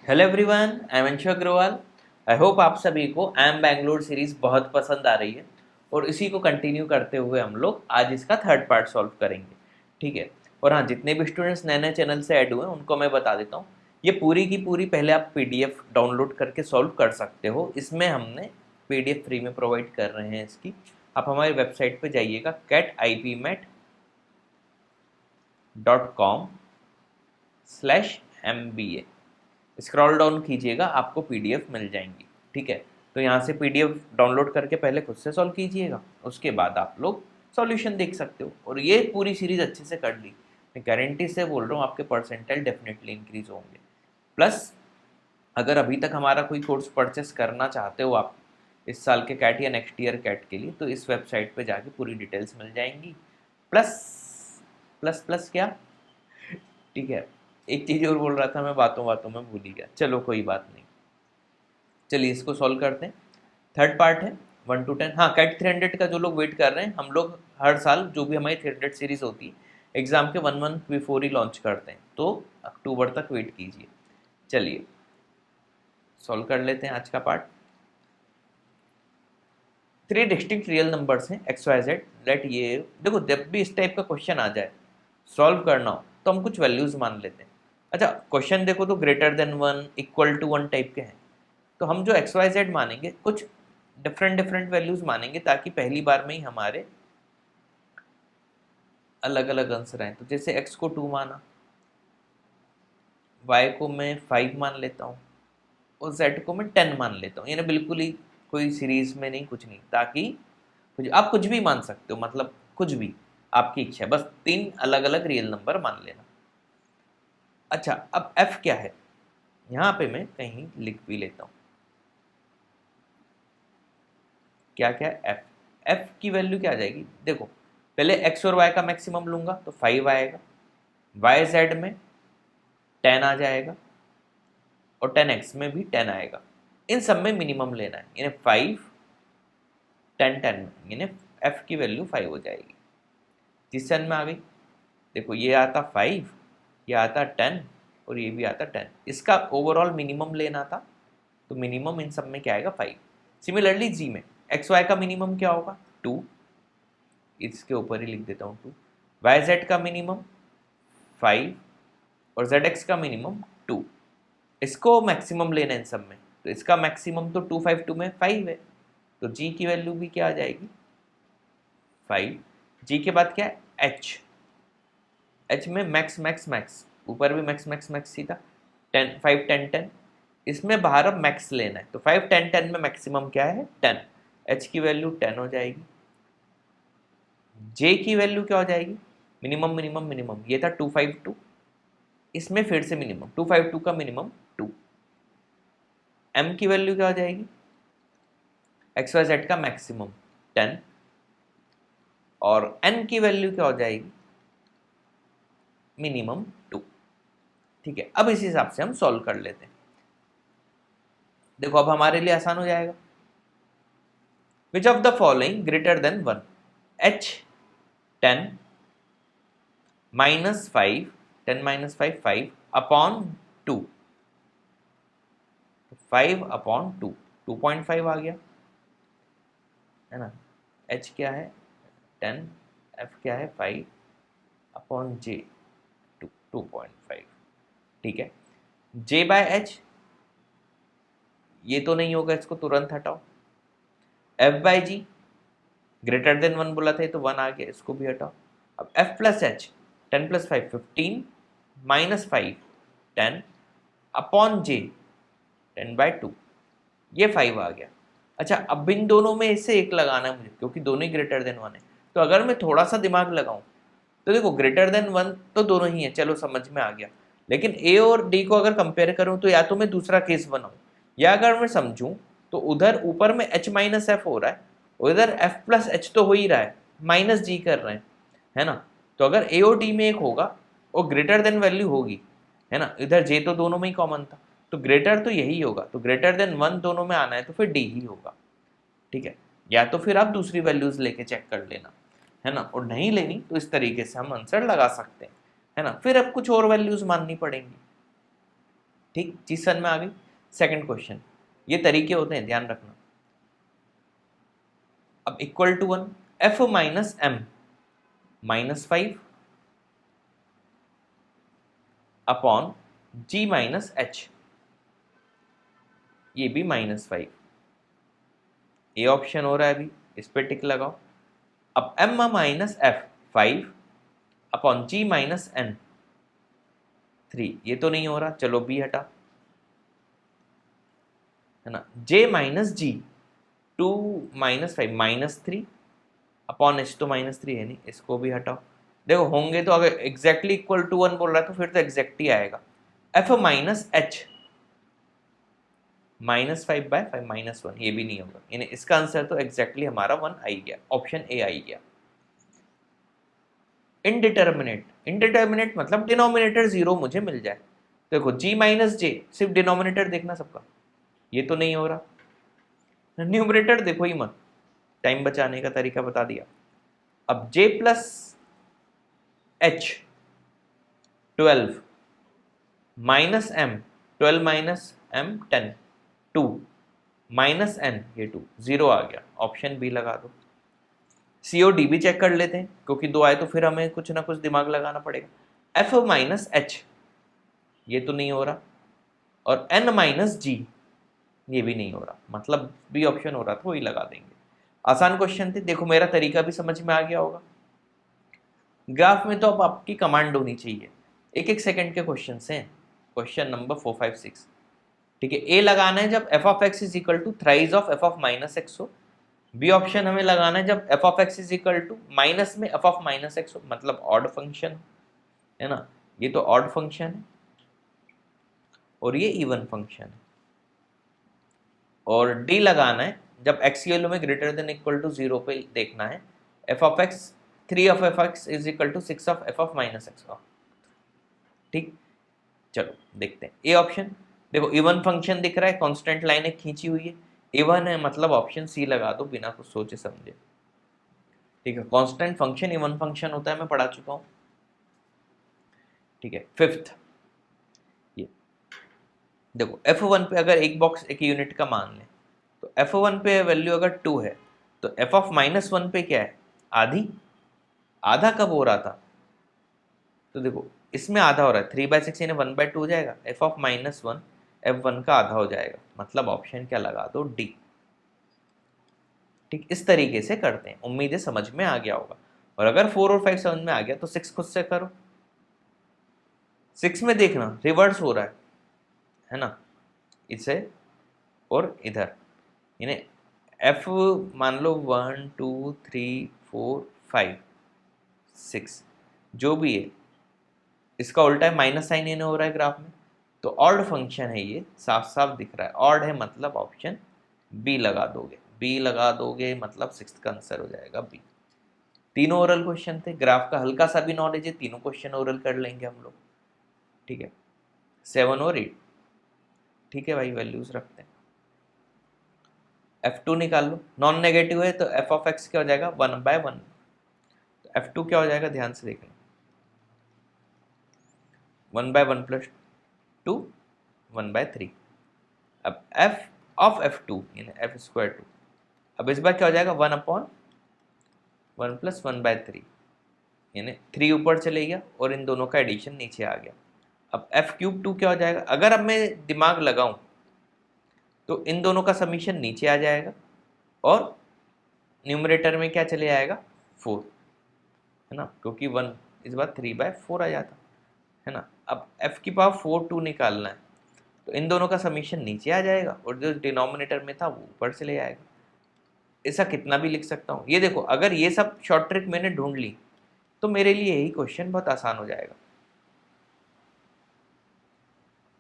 Hello everyone, I am Anshu Agrawal. I hope आप सभी को एम बैंगलोर सीरीज बहुत पसंद आ रही है और इसी को कंटिन्यू करते हुए हम लोग आज इसका थर्ड पार्ट सॉल्व करेंगे। ठीक है। और हाँ, जितने भी स्टूडेंट्स नए नए चैनल से ऐड हुए हैं उनको मैं बता देता हूँ, ये पूरी की पूरी पहले आप पीडीएफ डाउनलोड करके सॉल्व कर सकते हो। इसमें हमने पीडीएफ फ्री में प्रोवाइड कर रहे हैं इसकी। आप हमारी वेबसाइट पर जाइएगा catipmet.com/MBA, स्क्रॉल डाउन कीजिएगा, आपको पीडीएफ मिल जाएंगी। ठीक है। तो यहाँ से पीडीएफ डाउनलोड करके पहले खुद से सॉल्व कीजिएगा, उसके बाद आप लोग सॉल्यूशन देख सकते हो। और ये पूरी सीरीज अच्छे से कर ली, मैं गारंटी से बोल रहा हूँ, आपके परसेंटाइल डेफिनेटली इंक्रीज होंगे। प्लस अगर अभी तक हमारा कोई कोर्स परचेस करना चाहते हो आप इस साल के कैट या नेक्स्ट ईयर कैट के लिए, तो इस वेबसाइट पे जाके पूरी डिटेल्स मिल जाएंगी। प्लस प्लस प्लस क्या, ठीक है, एक चीज़ और बोल रहा था मैं, बातों बातों में भूल ही गया। चलो कोई बात नहीं, चलिए इसको सॉल्व करते हैं। थर्ड पार्ट है 1 to 10। हाँ, कैट 300 का जो लोग वेट कर रहे हैं, हम लोग हर साल जो भी हमारी 300 सीरीज होती है एग्जाम के 1 मंथ बिफोर ही लॉन्च करते हैं, तो अक्टूबर तक वेट कीजिए। चलिए सॉल्व कर लेते हैं आज का पार्ट। 3 डिस्टिंक्ट रियल नंबर्स हैं एक्स वाई जेड। लेट ये देखो, जब भी इस टाइप का क्वेश्चन आ जाए सॉल्व करना हो तो हम कुछ वैल्यूज मान लेते हैं। अच्छा, क्वेश्चन देखो तो greater than 1, equal to 1 type के हैं, तो हम जो एक्स वाई जेड मानेंगे कुछ डिफरेंट डिफरेंट वैल्यूज मानेंगे, ताकि पहली बार में ही हमारे अलग अलग आंसर आए। तो जैसे एक्स को 2 माना, वाई को मैं 5 मान लेता हूँ और जेड को मैं 10 मान लेता हूँ। यानी बिल्कुल ही कोई सीरीज में नहीं, कुछ नहीं, ताकि आप कुछ भी मान सकते हो, मतलब कुछ भी आपकी इच्छा है, बस 3 अलग अलग रियल नंबर मान लेना। अच्छा, अब एफ क्या है, यहाँ पे मैं कहीं लिख भी लेता हूँ। क्या क्या है एफ, एफ की वैल्यू क्या आ जाएगी, देखो पहले एक्स और वाई का मैक्सिमम लूंगा तो 5 आएगा, वाई जेड में 10 आ जाएगा और 10x में भी 10 आएगा। इन सब में मिनिमम लेना है, यानी 5 10 10 में, यानी एफ की वैल्यू 5 हो जाएगी। जिस सन में आ गई, देखो ये आता 5, ये आता 10 और ये भी आता 10। इसका ओवरऑल मिनिमम लेना था, तो मिनिमम इन सब में क्या आएगा 5। सिमिलरली जी में एक्स वाई का मिनिमम क्या होगा 2, इसके ऊपर ही लिख देता हूँ 2। वाई जेड का मिनिमम 5 और जेड एक्स का मिनिमम 2। इसको मैक्सिमम लेना है इन सब में, तो इसका मैक्सिमम तो 252 में 5 है, तो जी की वैल्यू भी क्या आ जाएगी 5। जी के बाद क्या है एच, एच में मैक्स मैक्स मैक्स, ऊपर भी मैक्स मैक्स मैक्स ही था, 10 5 10 10। इसमें बाहर अब मैक्स लेना है, तो 5 10 10 में मैक्सिमम क्या है 10, एच की वैल्यू 10 हो जाएगी। जे की वैल्यू क्या हो जाएगी, मिनिमम मिनिमम मिनिमम ये था 252, इसमें फिर से मिनिमम 252 का मिनिमम 2। एम की वैल्यू क्या हो जाएगी, एक्स वाई जेड का मैक्सिमम 10 और एन की वैल्यू क्या हो जाएगी मिनिमम 2। ठीक है, अब इस हिसाब से हम सॉल्व कर लेते हैं। देखो अब हमारे लिए आसान हो जाएगा। Which of the following greater than 1, H 10 minus 5, 10 minus 5 5 upon 2, 5 upon 2, 2.5 आ गया है ना। एच क्या है 10, एफ क्या है 5 अपॉन जे 2, 2.5। ठीक है, जे बाय एच ये तो नहीं होगा, इसको तुरंत हटाओ। F by G greater than 1 बोला था, तो 1 आ गया, इसको भी हटाओ। अब F plus H 10 plus 5 15 minus 5 10 upon J 10/2, ये 5 आ गया। अच्छा, अब इन दोनों में इससे एक लगाना है मुझे, क्योंकि दोनों ही ग्रेटर देन 1 है। तो अगर मैं थोड़ा सा दिमाग लगाऊं तो देखो ग्रेटर देन 1 तो दोनों ही है, चलो समझ में आ गया। लेकिन ए और डी को अगर कंपेयर करूं तो या तो मैं दूसरा केस बनाऊं, या अगर मैं समझूं तो उधर ऊपर में एच माइनस एफ हो रहा है, उधर एफ प्लस एच तो हो ही रहा है, माइनस जी कर रहे हैं, है ना। तो अगर ए और डी में एक होगा और ग्रेटर देन वैल्यू होगी, है ना, इधर जे तो दोनों में ही कॉमन था, तो ग्रेटर तो यही होगा, तो ग्रेटर देन 1 दोनों में आना है तो फिर डी ही होगा। ठीक है, या तो फिर आप दूसरी वैल्यूज लेके चेक कर लेना, है ना, और नहीं लेनी तो इस तरीके से हम आंसर लगा सकते हैं, है ना। फिर अब कुछ और वैल्यूज माननी पड़ेंगी। ठीक, चीज समझ में आ गई। सेकंड क्वेश्चन, ये तरीके होते हैं, ध्यान रखना। अब equal to 1, F minus M -5 upon G minus H, ये भी -5। ए ऑप्शन हो रहा है अभी, इस पे टिक लगाओ। अब M minus F 5 upon G minus N 3, ये तो नहीं हो रहा, चलो बी हटा, है ना। जे माइनस जी 2 -5 -3 अपॉन एच, तो -3 है नहीं, इसको भी हटाओ। देखो होंगे तो, अगर एग्जैक्टली इक्वल टू 1 बोल रहा है तो फिर तो एग्जैक्ट ही आएगा। एफ माइनस एच -5/5 -1, ये भी नहीं होगा, यानी इसका आंसर तो एग्जैक्टली हमारा 1 आई गया, ऑप्शन ए आई गया। इनडिटर्मिनेट, इनडिटर्मिनेट मतलब डिनोमिनेटर 0 मुझे मिल जाए। देखो g माइनस जे, सिर्फ डिनोमिनेटर देखना सबका, ये तो नहीं हो रहा। न्यूमरेटर देखो ही मत, टाइम बचाने का तरीका बता दिया। अब j plus H 12 minus M 12 minus M 10 2 minus N, ये 2 0 आ गया, ऑप्शन बी लगा दो। COD भी चेक कर लेते हैं, क्योंकि 2 आए तो फिर हमें कुछ ना कुछ दिमाग लगाना पड़ेगा। एफ माइनस एच, ये तो नहीं हो रहा, और एन माइनस जी, ये भी नहीं हो रहा, मतलब बी ऑप्शन हो रहा था, वही लगा देंगे। आसान क्वेश्चन थे, देखो मेरा तरीका भी समझ में आ गया होगा। ग्राफ में तो अब आपकी कमांड होनी चाहिए, एक एक सेकंड के क्वेश्चन हैं। क्वेश्चन नंबर 4 5 6, ठीक है। ए लगाना है जब F of X is equal to thrice of F of minus X हो। बी ऑप्शन हमें लगाना है जब F of X is equal to minus में एफ ऑफ माइनस एक्स हो, मतलब ऑड फंक्शन है ना, ये तो ऑड फंक्शन है और ये इवन फंक्शन है। और डी लगाना है जब एक्स की वैल्यू में ग्रेटर देन इक्वल टू 0 पे देखना है, F of X 3 of F X is equal to 6 of F of minus X का। ठीक, चलो देखते हैं ए ऑप्शन। देखो इवन फंक्शन दिख रहा है, कांस्टेंट लाइनें खींची हुई है, इवन है, मतलब ऑप्शन सी लगा दो बिना कुछ सोचे समझे। ठीक है, कांस्टेंट फंक्शन इवन फंक्शन होता है, मैं पढ़ा चुका हूं। ठीक है, फिफ्थ, ये देखो f1 पे अगर एक बॉक्स एक यूनिट का मान लें, तो f1 पे वैल्यू अगर 2 है, तो f ऑफ -1 पे क्या है, आधी। आधा कब हो रहा था, तो देखो इसमें आधा हो रहा है, 3/6 यानी 1/2 हो जाएगा, f ऑफ -1 f1 का आधा हो जाएगा, मतलब ऑप्शन क्या लगा दो, डी। ठीक, इस तरीके से करते हैं, उम्मीद है समझ में आ गया होगा। और अगर 4 और 5 समझ में आ गया तो 6 खुद से करो। 6 में देखना रिवर्स हो रहा है ना, इसे और इधर, यानी f मान लो 1 2 3 4 5 6 जो भी है, इसका उल्टा है, माइनस साइन इन्हें हो रहा है ग्राफ में, तो ऑड फंक्शन है, ये साफ साफ दिख रहा है, ऑड है, मतलब ऑप्शन बी लगा दोगे। बी लगा दोगे मतलब 6 का आंसर हो जाएगा बी। तीनों ओरल क्वेश्चन थे, ग्राफ का हल्का सा भी नॉलेज है, तीनों क्वेश्चन ओरल कर लेंगे हम लोग। ठीक है, 7 और 8। ठीक है भाई, वैल्यूज रखते हैं। f2 निकाल लो, नॉन नेगेटिव है तो f ऑफ x क्या हो जाएगा, 1/1। तो f2 क्या हो जाएगा, ध्यान से देखना, 1/1 प्लस 2 1/3। अब f ऑफ f2 यानी f स्क्वायर 2, अब इस बार क्या हो जाएगा, 1/1 प्लस 1/3, यानी 3 ऊपर चले गया और इन दोनों का एडिशन नीचे आ गया। अब f³ 2 क्या हो जाएगा, अगर अब मैं दिमाग लगाऊं तो इन दोनों का समीशन नीचे आ जाएगा और न्यूमरेटर में क्या चले आएगा, 4, है ना, क्योंकि 1 इस बार 3/4 आ जाता है ना। अब f की पावर 4 2 निकालना है, तो इन दोनों का समीशन नीचे आ जाएगा और जो डिनोमिनेटर में था वो ऊपर चले आएगा। ऐसा कितना भी लिख सकता हूँ, ये देखो अगर ये सब शॉर्ट ट्रिक मैंने ढूंढ ली तो मेरे लिए यही क्वेश्चन बहुत आसान हो जाएगा।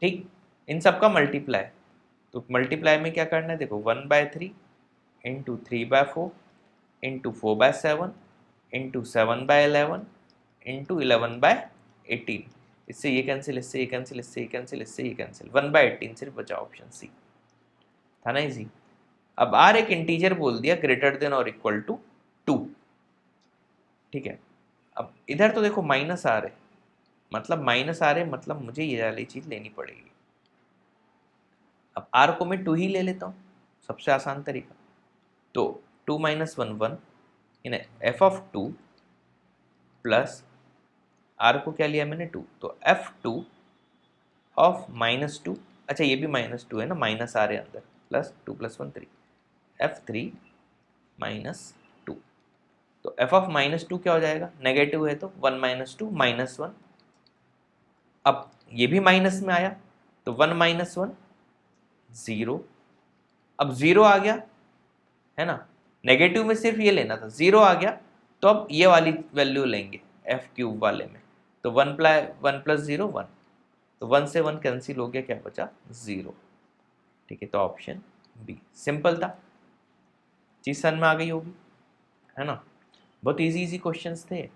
ठीक, इन सब का मल्टीप्लाई, तो मल्टीप्लाई में क्या करना है, देखो 1/3 इंटू 3/4 इंटू 4/7 इंटू 7/11 इंटू 11/18, इससे ये कैंसिल, इससे ये कैंसिल, इससे ये कैंसिल, इससे ये कैंसिल, 1/18 सिर्फ बचा, ऑप्शन सी था ना, इजी। अब आर एक इंटीजर बोल दिया ग्रेटर देन और इक्वल टू 2। ठीक है, अब इधर तो देखो माइनस आ रहे, मतलब माइनस आ रहे, मतलब मुझे ये वाली चीज लेनी पड़ेगी। अब आर को मैं 2 ही ले लेता हूँ, सबसे आसान तरीका। तो 2 - 1 1 इन f(2) प्लस आर को क्या लिया मैंने 2, तो f(2) ऑफ -2, अच्छा ये भी -2 है ना, माइनस आ रहे अंदर, प्लस 2 + 1 3, f(3) -2। तो f ऑफ -2 क्या हो जाएगा, नेगेटिव है तो 1 - 2 -1। अब ये भी माइनस में आया तो 1 - 1 0। अब 0 आ गया है ना, नेगेटिव में सिर्फ ये लेना था, 0 आ गया तो अब ये वाली वैल्यू लेंगे f³ वाले में। तो 1 + 0 1, तो 1 से 1 कैंसिल हो गया, क्या बचा 0। ठीक है, तो ऑप्शन बी सिंपल था, चीज समझ में आ गई होगी, है ना। बहुत इजी क्वेश्चंस थे।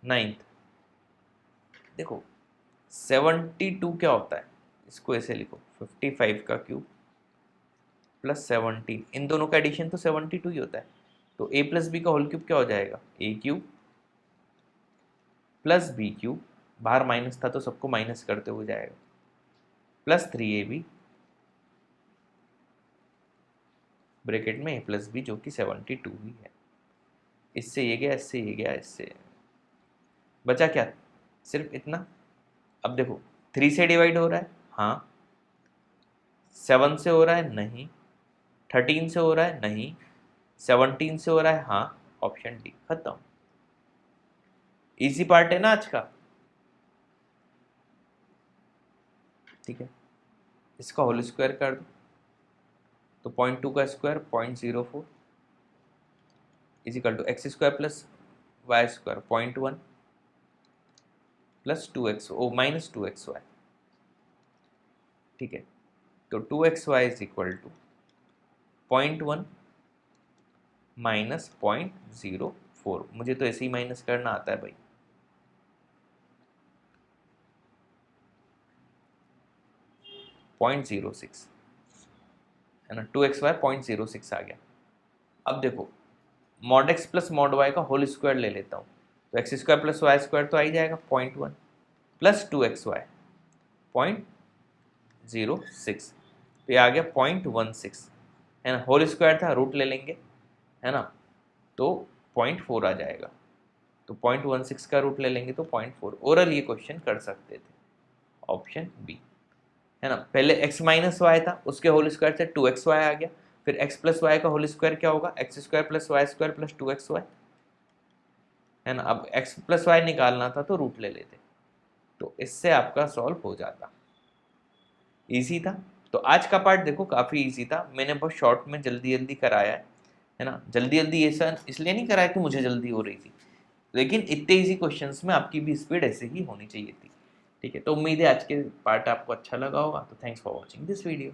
9th देखो 72 क्या होता है, इसको ऐसे लिखो 55 का क्यूब प्लस 17, इन दोनों का एडिशन तो 72 ही होता है। तो a + b का होल क्यूब क्या हो जाएगा, a³ प्लस b³, बाहर माइनस था तो सबको माइनस करते हुए जाएगा, प्लस 3ab ब्रैकेट में a + b जो कि 72 ही है। इससे ये गया, इससे ये गया, इससे बचा क्या, सिर्फ इतना। अब देखो 3 से डिवाइड हो रहा है, हाँ। 7 से हो रहा है, नहीं। 13 से हो रहा है, नहीं। 17 से हो रहा है, हाँ। ऑप्शन डी खत्म। इजी पार्ट है ना आज का, ठीक है। इसका होल स्क्वायर कर दो तो 0.2 का square 0.04 equal to x² plus y² 0.1 plus 2x ओ -2xy, ठीक है। तो 2xy इज इक्वल टू 0.1 - 0.04, मुझे तो ऐसे ही माइनस करना आता है भाई। .06 है ना, 2xy 0.06 आ गया। अब देखो mod x plus mod y का होल स्क्वायर ले लेता हूँ, तो x² प्लस y² तो आ ही जाएगा 0.1 प्लस 2xy 0.06, तो ये आ गया 0.16 है ना। होल स्क्वायर था, रूट ले लेंगे है ना, तो 0.4 आ जाएगा। तो 0.16 का रूट ले लेंगे तो 0.4। ओरल ये क्वेश्चन कर सकते थे, ऑप्शन बी है ना। पहले x - y था, उसके होल स्क्वायर से 2xy आ गया, फिर x प्लस y का होल स्क्वायर क्या होगा, x² plus y² plus 2xy है ना। अब x प्लस y निकालना था तो रूट ले लेते, तो इससे आपका सॉल्व हो जाता। इजी था। तो आज का पार्ट देखो काफ़ी इजी था, मैंने बहुत शॉर्ट में जल्दी जल्दी कराया है ना। जल्दी जल्दी ऐसा इसलिए नहीं कराया कि मुझे जल्दी हो रही थी, लेकिन इतने इजी क्वेश्चंस में आपकी भी स्पीड ऐसे ही होनी चाहिए थी, ठीक है। तो उम्मीद है आज के पार्ट आपको अच्छा लगा होगा। तो thanks for watching this video.